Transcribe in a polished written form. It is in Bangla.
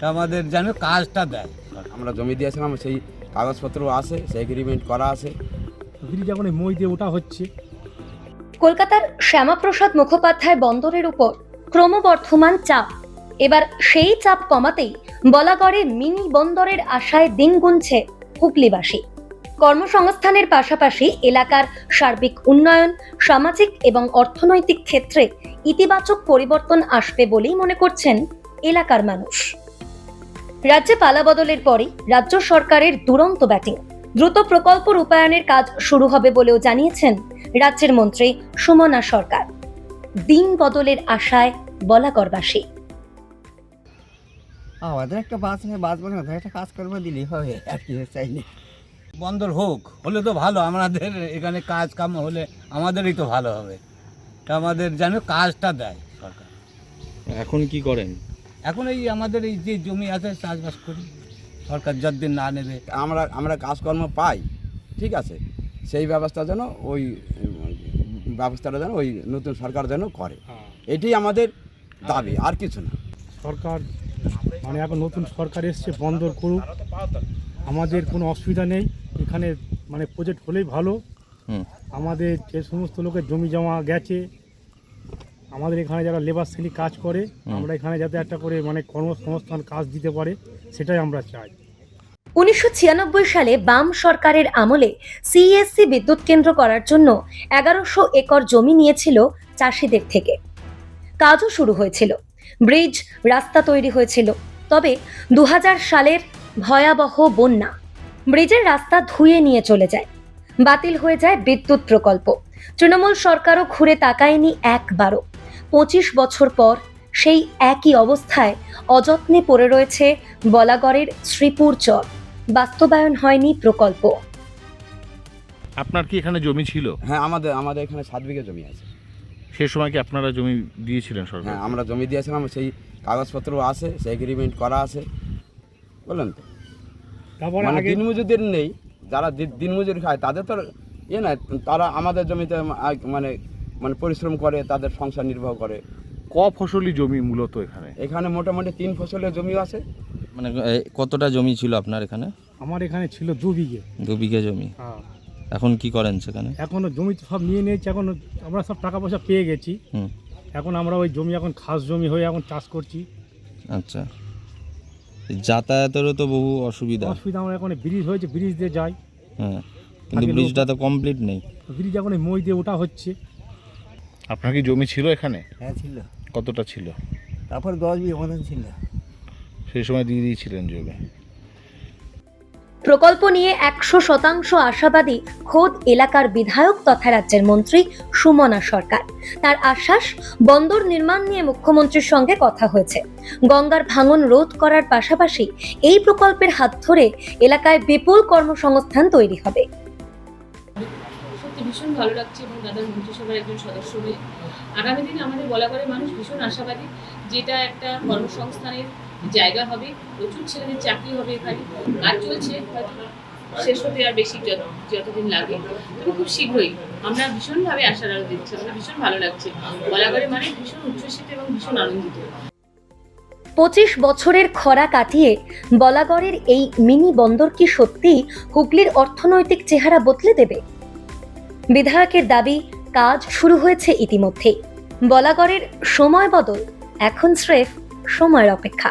আমাদের যেন কাজটা দেয়। আমরা জমি দিয়েছিলাম, সেই কাগজপত্র আছে, সেই এগ্রিমেন্ট করা আছে। ব্রিজ এখন মই দিয়ে ওটা হচ্ছে। কলকাতার শ্যামাপ্রসাদ মুখোপাধ্যায় বন্দরের উপর ক্রমবর্ধমান চাপ, এবার সেই চাপ কমাতেই বলাগড়ে মিনি বন্দরের আশায় দিন গুনছে হুগলিবাসী। কর্মসংস্থানের পাশাপাশি এলাকার সার্বিক উন্নয়ন, সামাজিক এবং অর্থনৈতিক ক্ষেত্রে ইতিবাচক পরিবর্তন আসবে বলেই মনে করছেন এলাকার মানুষ। রাজ্যে পালাবদলের পরই রাজ্য সরকারের দুরন্ত ব্যাটিং, দ্রুত প্রকল্প রূপায়ণের কাজ শুরু হবে বলেও জানিয়েছেন রাজ্যের মন্ত্রী সুমনা সরকার। দিন বদলের আশায় বলাগড়বাসী। আমাদের একটা বাস বানাতে একটা কাজ করবো দিলেই হবে, আর কি চাইনি। বন্দর হোক, হলে তো ভালো, আমাদের এখানে কাজ কাম হলে আমাদেরই তো ভালো হবে। আমাদের যেন কাজটা দেয় সরকার। এখন কি করেন? এখন এই আমাদের এই যে জমি আছে চাষবাস করি, সরকার যতদিন না নেবে। আমরা কাজকর্ম পাই, ঠিক আছে, সেই ব্যবস্থা যেন ওই ব্যবস্থাটা যেন ওই নতুন সরকার যেন করে, এটাই আমাদের দাবি, আর কিছু না। সরকার এখন নতুন সরকার এসছে, বন্দর করুক, আমাদের কোনো অসুবিধা নেই। এখানে প্রজেক্ট হলেই ভালো। আমাদের যে সমস্ত লোকের জমি জমা গেছে, আমাদের এখানে যারা লেবার শ্রেণী কাজ করে, আমরা এখানে যাতে একটা করে কর্মসংস্থান কাজ দিতে পারে, সেটাই আমরা চাই। 1996 সালে বাম সরকারের আমলে সিএসসি বিদ্যুৎ কেন্দ্র করার জন্য 1100 একর জমি নিয়েছিল চাষিদের থেকে। কাজও শুরু হয়েছিল, ব্রিজ, রাস্তা তৈরি হয়েছিল। তবে 2000 সালের ভয়াবহ বন্যা ব্রিজের রাস্তা ধুয়ে নিয়ে চলে যায়, বাতিল হয়ে যায় বিদ্যুৎ প্রকল্প। তৃণমূল সরকারও ঘুরে তাকায়নি একবারও। 25 বছর পর সেই একই অবস্থায় অযত্নে পড়ে রয়েছে বলাগড়ের শ্রীপুর চর। বাস্তবায়ন হয়নি প্রকল্প। আপনার কি এখানে জমি ছিল? হ্যাঁ, আমাদের এখানে 7 বিঘা জমি আছে। সেই সময় কি আপনারা জমি দিয়েছিলেন সরকার? হ্যাঁ, আমরা জমি দিয়েছিলাম, সেই কাগজপত্র আছে, সেই এগ্রিমেন্ট করা আছে, বললেন তো। তারপরে দিনমজুরদের নেই, যারা দিনমজুরি খায় তাদের তো না, তারা আমাদের জমিতে মানে পরিশ্রম করে, তাদের সংসার নির্বাহ করে। ক ফসলি জমি মূলত এখানে মোটামুটি 3 ফসলের জমি আছে। মানে কতটা জমি ছিল আপনার এখানে? আমার এখানে ছিল 2 বিঘে। 2 বিঘা জমি। হ্যাঁ। এখন কি করেন সেখানে? এখনো জমি তো সব নিয়ে নিয়েছি, এখন আমরা সব টাকা পয়সা পেয়ে গেছি। এখন আমরা ওই জমি এখন খাস জমি হয়ে এখন চাষ করছি। আচ্ছা, যাতায়াতেরও তো বহু অসুবিধা। আমরা এখন ব্রিজ হয়েছে, ব্রিজ দিয়ে যাই। হ্যাঁ, কিন্তু ব্রিজটা তো কমপ্লিট নেই। ব্রিজ এখন মই দিয়ে ওটা হচ্ছে। আপনার কি জমি ছিল এখানে? হ্যাঁ ছিল। কতটা ছিল? তারপর 10 বিঘা মতন ছিল। সেই সময় দিয়ে দিয়েছিলেন জমি। প্রকল্প নিয়ে 100% আশাবাদী খোদ এলাকার বিধায়ক তথা রাজ্যের মন্ত্রী সুমনা সরকার। তার আশ্বাস, বন্দর নির্মাণ নিয়ে মুখ্যমন্ত্রীর সঙ্গে কথা হয়েছে। গঙ্গার ভাঙন রোধ করার পাশাপাশি এই প্রকল্পের হাত ধরে এলাকায় বিপুল কর্মসংস্থান তৈরি হবে। সত্যি ভীষণ ভালো লাগছে এবং দাদা মন্ত্রিসভার একজন সদস্য হয়ে আগামী দিনে আমাদের বলাগড়ের মানুষ ভীষণ আশাবাদী, যেটা একটা কর্মসংস্থানের জায়গা হবে, প্রচুর ছেলেদের চাকরি হবে। এখানে কাজ চলছে, শেষ হতে আর বেশি যতদিন লাগে, তবে খুব শীঘ্রই। আমরা ভীষণভাবে আশার আলো দিচ্ছি, আমাদের ভীষণ ভালো লাগছে। বলাগড়ের মানে ভীষণ উচ্ছ্বসিত এবং ভীষণ আনন্দিত। 25 বছরের খরা কাটিয়ে বলাগড়ের এই মিনি বন্দর কি সত্যি হুগলির অর্থনৈতিক চেহারা বদলে দেবে? বিধায়কের দাবি, কাজ শুরু হয়েছে ইতিমধ্যেই। বলাগড়ের সময় বদল এখন স্রেফ সময়ের অপেক্ষা।